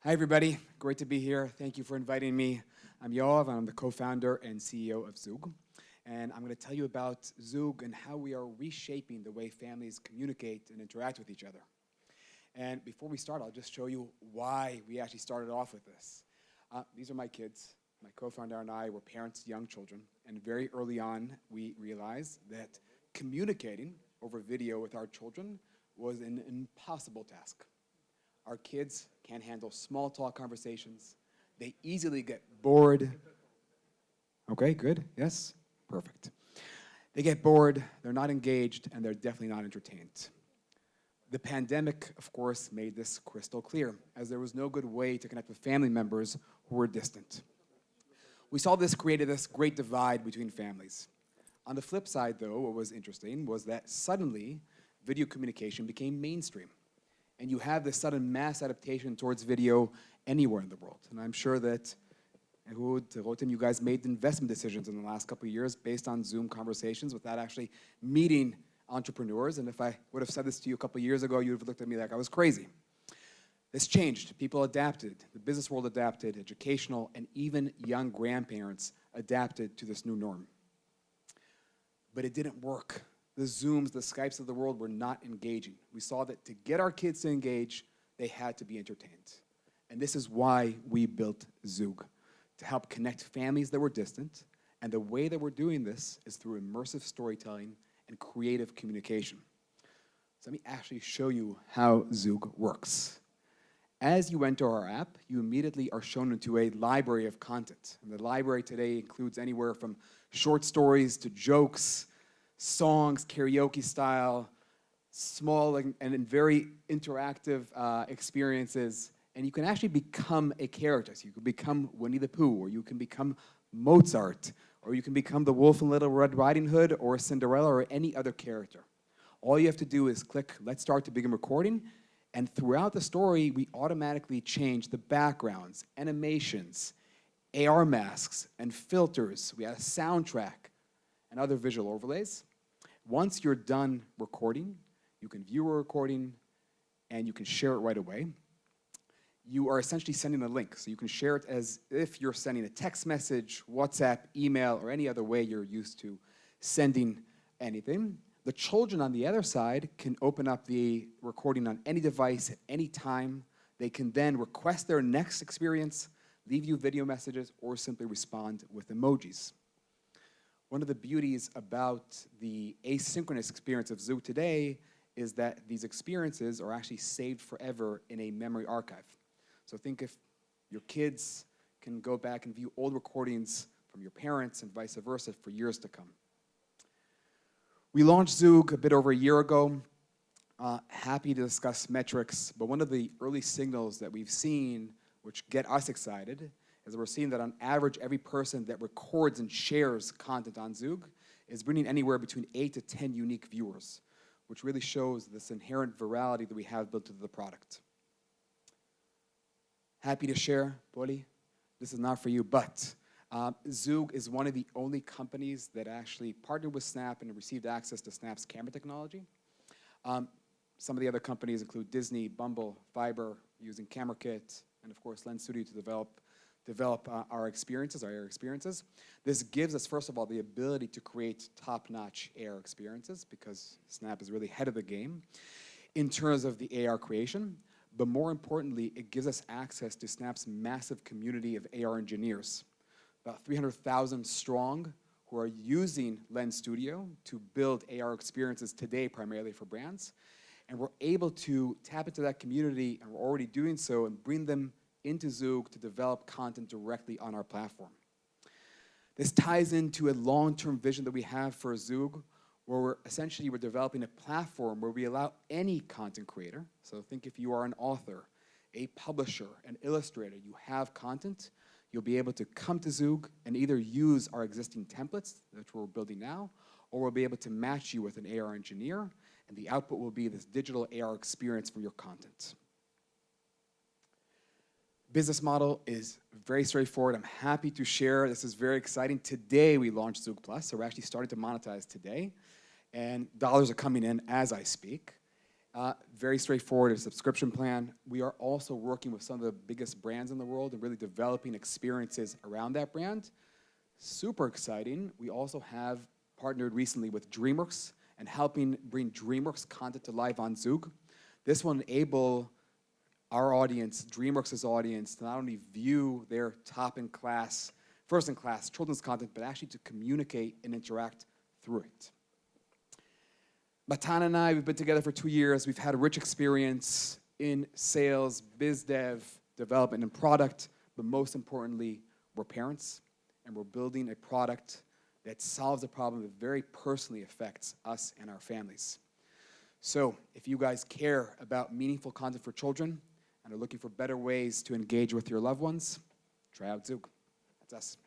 Hi, everybody. Great to be here. Thank you for inviting me. I'm Yoav, and I'm the co-founder and CEO of Zoog. And I'm going to tell you about Zoog and how we are reshaping the way families communicate and interact with each other. And before we start, I'll just show you why we actually started off with this. These are my kids. My co-founder and I were parents of young children. And very early on, we realized that communicating over video with our children was an impossible task. Our kids can't handle small talk conversations. They easily get bored. Okay, good, yes, perfect. They get bored, they're not engaged, and they're definitely not entertained. The pandemic, of course, made this crystal clear, as there was no good way to connect with family members who were distant. We saw this created this great divide between families. On the flip side, though, what was interesting was that suddenly video communication became mainstream. And you have this sudden mass adaptation towards video anywhere in the world. And I'm sure that Ehud, Rotem, you guys made investment decisions in the last couple of years based on Zoom conversations without actually meeting entrepreneurs. And if I would have said this to you a couple of years ago, you would have looked at me like I was crazy. This changed. People adapted. The business world adapted. Educational and even young grandparents adapted to this new norm. But it didn't work. The Zooms, the Skypes of the world were not engaging. We saw that to get our kids to engage, they had to be entertained. And this is why we built Zoog, to help connect families that were distant. And the way that we're doing this is through immersive storytelling and creative communication. So let me actually show you how Zoog works. As you enter our app, you immediately are shown into a library of content. And the library today includes anywhere from short stories to jokes, songs, karaoke style, small and very interactive experiences. And you can actually become a character. So you can become Winnie the Pooh, or you can become Mozart, or you can become the Wolf and Little Red Riding Hood, or Cinderella, or any other character. All you have to do is click Let's Start to begin recording. And throughout the story, we automatically change the backgrounds, animations, AR masks, and filters. We have a soundtrack and other visual overlays. Once you're done recording, you can view a recording and you can share it right away. You are essentially sending a link, so you can share it as if you're sending a text message, WhatsApp, email, or any other way you're used to sending anything. The children on the other side can open up the recording on any device at any time. They can then request their next experience, leave you video messages, or simply respond with emojis. One of the beauties about the asynchronous experience of Zoog today is that these experiences are actually saved forever in a memory archive. So think if your kids can go back and view old recordings from your parents and vice versa for years to come. We launched Zoog a bit over a year ago. Happy to discuss metrics, but one of the early signals that we've seen which get us excited is we're seeing that on average, every person that records and shares content on Zoog is bringing anywhere between 8 to 10 unique viewers, which really shows this inherent virality that we have built into the product. Happy to share, Poli, this is not for you, but Zoog is one of the only companies that actually partnered with Snap and received access to Snap's camera technology. Some of the other companies include Disney, Bumble, Viber, using Camera Kit, and of course Lens Studio to develop our AR experiences. This gives us, first of all, the ability to create top-notch AR experiences because Snap is really ahead of the game in terms of the AR creation. But more importantly, it gives us access to Snap's massive community of AR engineers, about 300,000 strong, who are using Lens Studio to build AR experiences today, primarily for brands. And we're able to tap into that community, and we're already doing so, and bring them into Zoog to develop content directly on our platform. This ties into a long-term vision that we have for Zoog, where we're developing a platform where we allow any content creator, so think if you are an author, a publisher, an illustrator, you have content, you'll be able to come to Zoog and either use our existing templates, which we're building now, or we'll be able to match you with an AR engineer, and the output will be this digital AR experience for your content. Business model is very straightforward. I'm happy to share. This is very exciting. Today we launched Zoog Plus, so we're actually starting to monetize today, and dollars are coming in as I speak. Very straightforward, a subscription plan. We are also working with some of the biggest brands in the world and really developing experiences around that brand. Super exciting. We also have partnered recently with DreamWorks and helping bring DreamWorks content to life on Zoog. This will enable our audience, DreamWorks' audience, to not only view their top-in-class, first-in-class children's content, but actually to communicate and interact through it. Matan and I, we've been together for 2 years. We've had a rich experience in sales, biz dev, development, and product, but most importantly, we're parents, and we're building a product that solves a problem that very personally affects us and our families. So if you guys care about meaningful content for children and are looking for better ways to engage with your loved ones, try out Zoog. That's us.